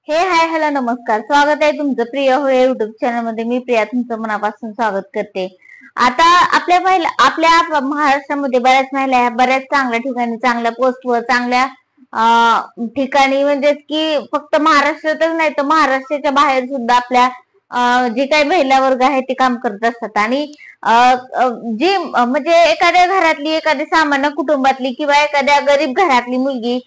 Hi hello नमस्कार, स्वागत आहे तुमचं प्रिय होय युट्यूब चॅनल मध्ये. मी प्रिया तुमचं मनापासून स्वागत करते. आता आपल्या महाराष्ट्रामध्ये बऱ्याच महिला बऱ्याच चांगल्या ठिकाणी, चांगल्या पोस्टवर, चांगल्या ठिकाणी, म्हणजे की फक्त महाराष्ट्रातच नाही तर महाराष्ट्राच्या बाहेर सुद्धा आपल्या जे काही महिला वर्ग आहे ते काम करत असतात. आणि जी म्हणजे एखाद्या घरातली, एखाद्या सामान्य कुटुंबातली किंवा एखाद्या गरीब घरातली मुलगी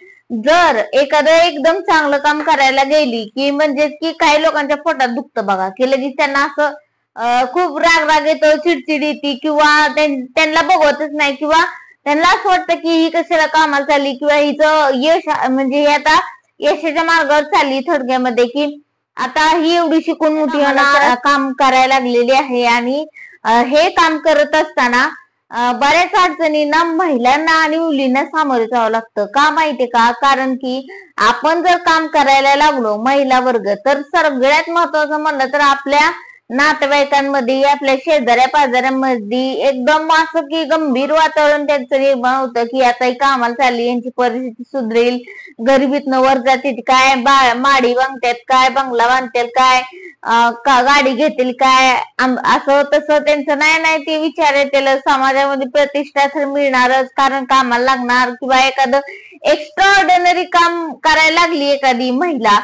जर एखादं एकदम चांगलं काम करायला गेली की म्हणजे की काही लोकांच्या पोटात दुखतं बघा, की लगेच त्यांना असं खूप राग येतो, चिडचिड येते किंवा त्यांना बघवतच नाही, किंवा त्यांना असं वाटतं की ही कशाला कामाला चालली, किंवा हिचं यश म्हणजे ही आता यशाच्या मार्गावर चालली. थोडक्यामध्ये की आता ही एवढी शिकून मोठी काम करायला लागलेली आहे आणि हे काम करत असताना बऱ्याच अडचणींना महिलांना आणि मुलींना सामोरे जावं लागतं. का माहितीये का? कारण की आपण जर काम करायला लागलो महिला वर्ग, तर सगळ्यात महत्वाचं म्हणलं तर आपल्या नातेवाईकांमध्ये, आपल्या शेजाऱ्या पाजाऱ्यांमध्ये एकदम असं की गंभीर वातावरण त्यांचं निर्माण होतं की आता ही कामाला चालली, यांची परिस्थिती सुधरेल, गरिबीतनं वर जातील काय, माडी बांधतात काय, बंगला बांधतील काय, गाडी घेतील काय, असं तसं त्यांचं नाही ते विचार येतील. समाजामध्ये प्रतिष्ठा तर मिळणारच, कारण कामाला लागणार, किंवा एखादं एक्स्ट्रा ऑर्डिनरी काम करायला लागली एखादी महिला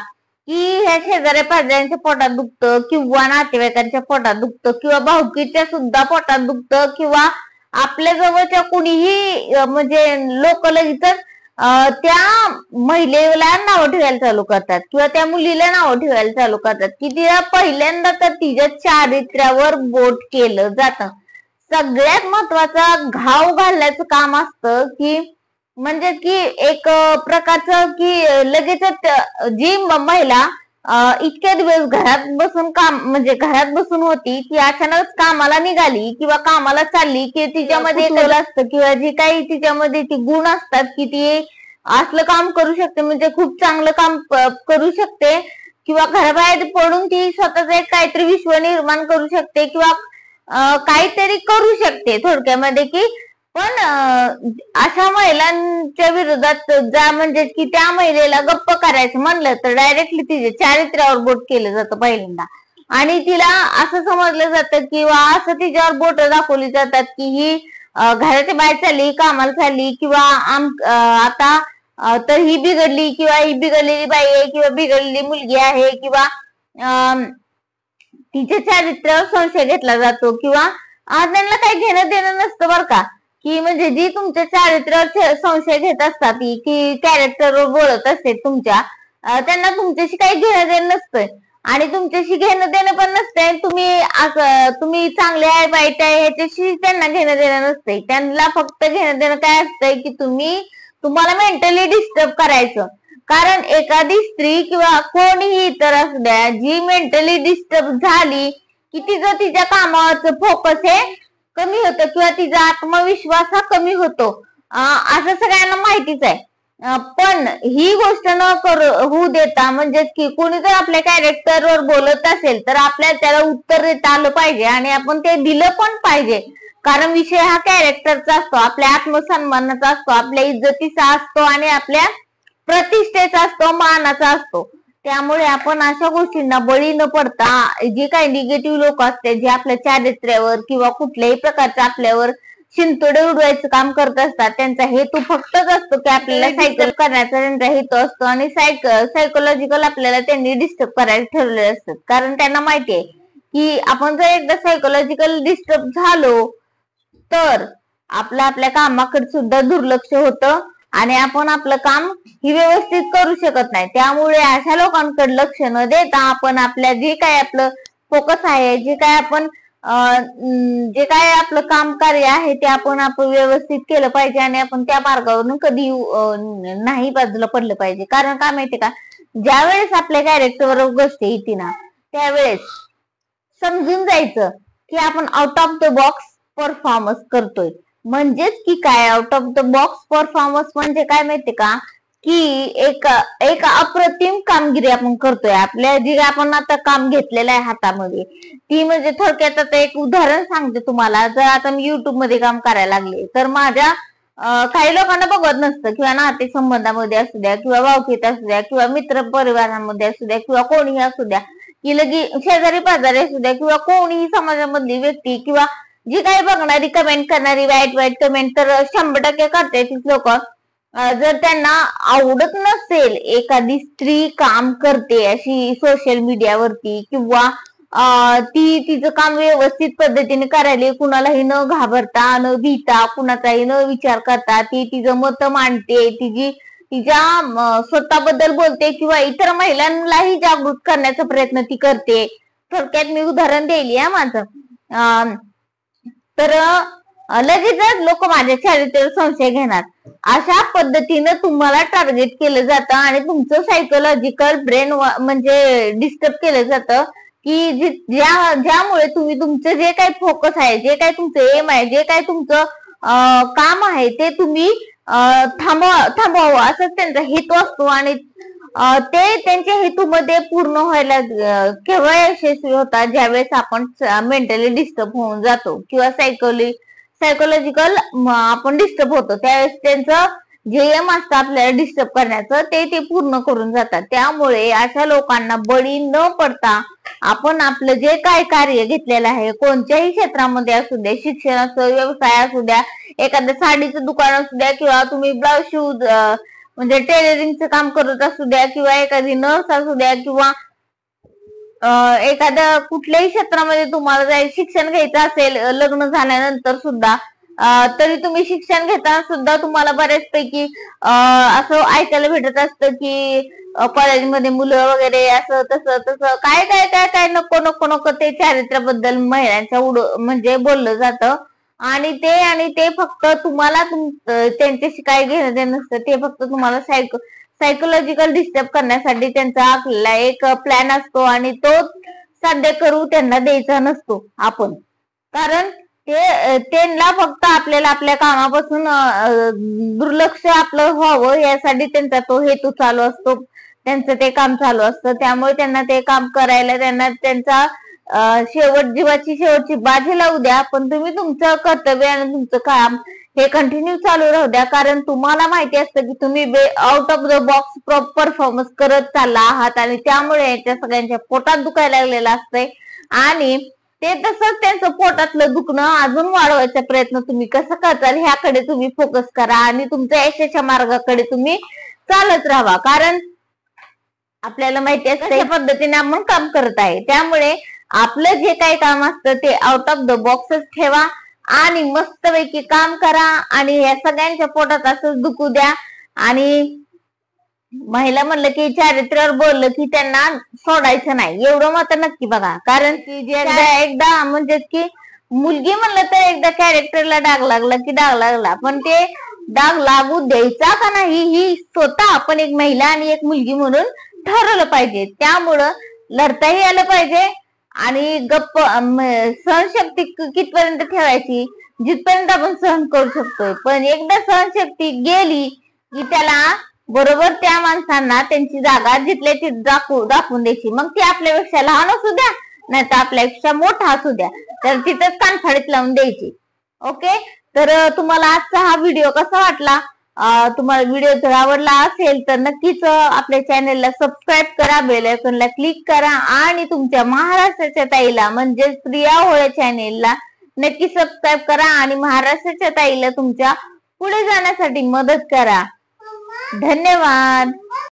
की ह्या शेजाऱ्या पाजाऱ्यांच्या पोटात दुखतं, किंवा नातेवाईकांच्या पोटात दुखतं, किंवा भाऊकीच्या सुद्धा पोटात दुखतं, किंवा आपल्या जवळच्या कुणीही म्हणजे लोक लगेच त्या महिलेला नाव ठेवायला चालू करतात, किंवा त्या मुलीला नाव ठेवायला चालू करतात की तिला पहिल्यांदा तर तिच्या चारित्र्यावर बोट केलं जातं. सगळ्यात महत्वाचा घाव घालण्याचं काम असतं की म्हणजे की एक प्रकारचं की लगेचच जी महिला इतक्या दिवस घरात बसून काम म्हणजे घरात बसून होती, ती अचानक कामाला निघाली किंवा कामाला चालली की तिच्यामध्ये कल असतं, किंवा जी काही तिच्यामध्ये ती गुण असतात की ती असलं काम करू शकते, म्हणजे खूप चांगलं काम करू शकते, किंवा घराबाहेर पडून ती स्वतःच एक काहीतरी विश्व निर्माण करू शकते, किंवा काहीतरी करू शकते थोडक्यामध्ये. की पण अशा महिलांच्या विरोधात म्हणजे की त्या महिलेला गप्प करायचं म्हणलं तर डायरेक्टली तिच्या चारित्र्यावर बोट केलं जातं पहिल्यांदा, आणि तिला असं समजलं जातं किंवा असं तिच्यावर बोट दाखवली जातात की ही घराच्या बाहेर चालली, कामाला चालली, किंवा आता तर ही बिघडली, किंवा ही बिघडलेली बाई आहे, किंवा बिघडलेली मुलगी आहे, किंवा तिच्या चारित्र्यावर संशय घेतला जातो, किंवा त्यांना काही घेणं देणं नसतं बरं का. की म्हणजे जी तुमच्या चारित्र्यावर संशय घेत असतात की कॅरेक्टरवर बोलत असते तुमच्या, त्यांना तुमच्याशी काही घेणं देणं नसतंय आणि तुमच्याशी घेणं देणं पण नसतंय. तुम्ही चांगले आहे वाईट आहे ह्याच्याशी त्यांना घेणं देणं नसतंय. त्यांना फक्त घेणं देणं काय असतंय की तुम्हाला मेंटली डिस्टर्ब करायचं. कारण एखादी स्त्री किंवा कोणीही इतर असू द्या, जी मेंटली डिस्टर्ब झाली की तिचं तिच्या कामावरचं फोकस हे कमी होतं, किंवा तिचा आत्मविश्वास हा कमी होतो, असं सगळ्यांना माहितीच आहे. पण ही गोष्ट न होऊ देता, म्हणजे की कोणी जर आपल्या कॅरेक्टरवर बोलत असेल तर आपल्याला त्याला उत्तर देता आलं पाहिजे, आणि आपण ते दिलं पण पाहिजे. कारण विषय हा कॅरेक्टरचा असतो, आपल्या आत्मसन्मानाचा असतो, आपल्या इज्जतीचा असतो, आणि आपल्या प्रतिष्ठेचा असतो, मानाचा असतो. त्यामुळे आपण अशा गोष्टींना बळी न पडता, जे काही निगेटिव्ह लोक असते जे आपल्या चारित्र्यावर किंवा कुठल्याही प्रकारचं आपल्यावर शिंतोडे उडवायचं काम करत असतात, त्यांचा हेतू फक्तच असतो की आपल्याला सायकल करण्याचा त्यांचा हेतू असतो, आणि सायकोलॉजिकल आपल्याला त्यांनी डिस्टर्ब करायला ठरवले असतात. कारण त्यांना माहिती आहे की आपण जर एकदा सायकोलॉजिकल डिस्टर्ब झालो तर आपल्या कामाकडे सुद्धा दुर्लक्ष होतं, आणि आपण आपलं काम ही व्यवस्थित करू शकत नाही. त्यामुळे अशा लोकांकडे लक्ष न देता आपण आपल्या जे काय आपलं फोकस आहे, जे काय आपलं काम कार्य आहे ते आपण व्यवस्थित केलं पाहिजे, आणि आपण त्या मार्गावरून कधी नाही बाजूला पडलं पाहिजे. कारण काय माहितीये का, ज्या वेळेस आपल्या कॅरेक्टरवर गोष्ट येते ना, त्यावेळेस समजून जायचं की आपण out of the box performance करतोय. म्हणजेच की काय out of the box performance म्हणजे काय माहितीये का, की एक अप्रतिम कामगिरी आपण करतोय. आपल्या जे आपण आता काम घेतलेलं आहे हातामध्ये, ती म्हणजे थोडक्यात आता एक उदाहरण सांगते तुम्हाला. जर आता मी युट्यूब मध्ये काम करायला लागले तर माझ्या काही लोकांना बघत नसतं, किंवा नाते संबंधामध्ये असू द्या, किंवा भावकीत असू द्या, किंवा मित्र परिवारामध्ये असू द्या, किंवा कोणीही असू द्या, की लगी शेजारी पाजारी असू द्या, किंवा कोणीही समाजामधली व्यक्ती, किंवा जी काही बघणारी कमेंट करणारी वाईट वाईट कमेंट तर 100% करते तीच लोक. जर त्यांना आवडत नसेल एखादी स्त्री काम करते अशी सोशल मीडियावरती, किंवा ती तिचं काम व्यवस्थित पद्धतीने करायला, कुणालाही न घाबरता न भीता, कुणाचाही न विचार करता ती तिचं मत मांडते, तिच्या स्वतःबद्दल बोलते, किंवा इतर महिलांनाही जागृत करण्याचा प्रयत्न ती करते. थोडक्यात मी उदाहरण देईल या माझं. तर लगेचच लोक माझ्या चारित्र्यावर संशय घेणार, अशा पद्धतीनं तुम्हाला टार्गेट केलं जातं आणि तुमचं सायकोलॉजिकल ब्रेन म्हणजे डिस्टर्ब केलं जातं, की ज्यामुळे तुम्ही तुमचं जे काही फोकस आहे, जे काही तुमचं एम आहे, जे काही तुमचं काम आहे ते तुम्ही थांबवावं असंच त्यांचा हेतू असतो. आणि ते त्यांच्या हेतूमध्ये पूर्ण व्हायला केव्हा यशस्वी होतात, ज्यावेळेस आपण मेंटली डिस्टर्ब होऊन जातो, किंवा सायकोलॉजिकल आपण डिस्टर्ब होतो, त्यावेळेस त्यांचं जे एम असतं आपल्याला डिस्टर्ब करण्याचं ते पूर्ण करून जातात. त्यामुळे अशा लोकांना बळी न पडता आपण आपलं जे काय कार्य घेतलेलं आहे, कोणत्याही क्षेत्रामध्ये असू द्या, शिक्षण असो, व्यवसाय असू द्या, एखाद्या साडीचं दुकान असू द्या, किंवा तुम्ही ब्लाउज शिव म्हणजे टेलरिंगचं काम करत असू द्या, किंवा एखादी नर्स असू द्या, किंवा एखाद्या कुठल्याही क्षेत्रामध्ये तुम्हाला जर शिक्षण घ्यायचं असेल लग्न झाल्यानंतर सुद्धा, तरी तुम्ही शिक्षण घेताना सुद्धा तुम्हाला बऱ्याचपैकी असं ऐकायला भेटत असतं की कॉलेजमध्ये मुलं वगैरे असं तसं तसं काय काय काय काय नको नको नको ते चारित्र्याबद्दल महिलांच्या म्हणजे बोललं जातं. आणि ते फक्त तुम्हाला त्यांच्याशी काय घेणं देणं नसतं, ते फक्त तुम्हाला सायकोलॉजिकल डिस्टर्ब करण्यासाठी त्यांचा आपल्याला एक प्लॅन असतो, आणि तो साध्य करू त्यांना द्यायचा नसतो आपण. कारण त्यांना फक्त आपल्याला आपल्या कामापासून दुर्लक्ष आपलं व्हावं यासाठी त्यांचा तो हेतू चालू असतो, त्यांचं ते काम चालू असतं. त्यामुळे त्यांना ते काम करायला त्यांना त्यांचा जीवाची शेवटची बाजी लावू द्या, पण तुम्ही तुमचं कर्तव्य आणि तुमचं काम हे कंटिन्यू चालू राहू द्या. कारण तुम्हाला माहिती असतं की तुम्ही out of the box performance करत चालला आहात, आणि त्यामुळे याच्या सगळ्यांच्या पोटात दुखायला लागलेलं असतंय. आणि ते तसंच त्यांचं पोटातलं दुखणं अजून वाढवायचा प्रयत्न तुम्ही कसं करताल ह्याकडे तुम्ही फोकस करा, आणि तुमच्या यशाच्या मार्गाकडे तुम्ही चालत राहा. कारण आपल्याला माहिती असतं कशा पद्धतीने आपण काम करत आहे. त्यामुळे आपलं जे काही काम असतं ते आउट ऑफ द बॉक्सच ठेवा, आणि मस्तपैकी काम करा, आणि या सगळ्यांच्या पोटात असंच दुखू द्या. आणि महिला म्हणलं की चारित्र्यावर बोललं की त्यांना सोडायचं नाही, एवढं मात्र नक्की बघा. कारण की जे एकदा म्हणजे की मुलगी म्हणलं तर एकदा कॅरेक्टरला डाग लागला की डाग लागला, पण ते डाग लागू द्यायचा का नाही ही स्वतः आपण एक महिला आणि एक मुलगी म्हणून ठरवलं पाहिजे. त्यामुळं लढताही आलं पाहिजे, आणि गप्प सहनशक्ती कितपर्यंत ठेवायची, जिथपर्यंत आपण सहन करू शकतोय. पण एकदा सहनशक्ती गेली की त्याला बरोबर त्या माणसांना त्यांची जागा जिथल्या तिथे दाखवून द्यायची. मग ती आपल्यापेक्षा लहान असू द्या, नाही तर आपल्यापेक्षा मोठा असू द्या, तर तिथंच कानफाडीत लावून द्यायची. ओके, तर तुम्हाला आजचा हा व्हिडिओ कसा वाटला? तुम्हाला व्हिडिओ जर आवडला असेल तर नक्कीच आपल्या चॅनेलला सबस्क्राईब करा, बेल आयकॉनला क्लिक करा, आणि तुमच्या महाराष्ट्राच्या ताईला म्हणजे प्रिया होळे चॅनेलला नक्की सबस्क्राईब करा, आणि महाराष्ट्राच्या ताईला तुमच्या पुढे जाण्यासाठी मदत करा. धन्यवाद.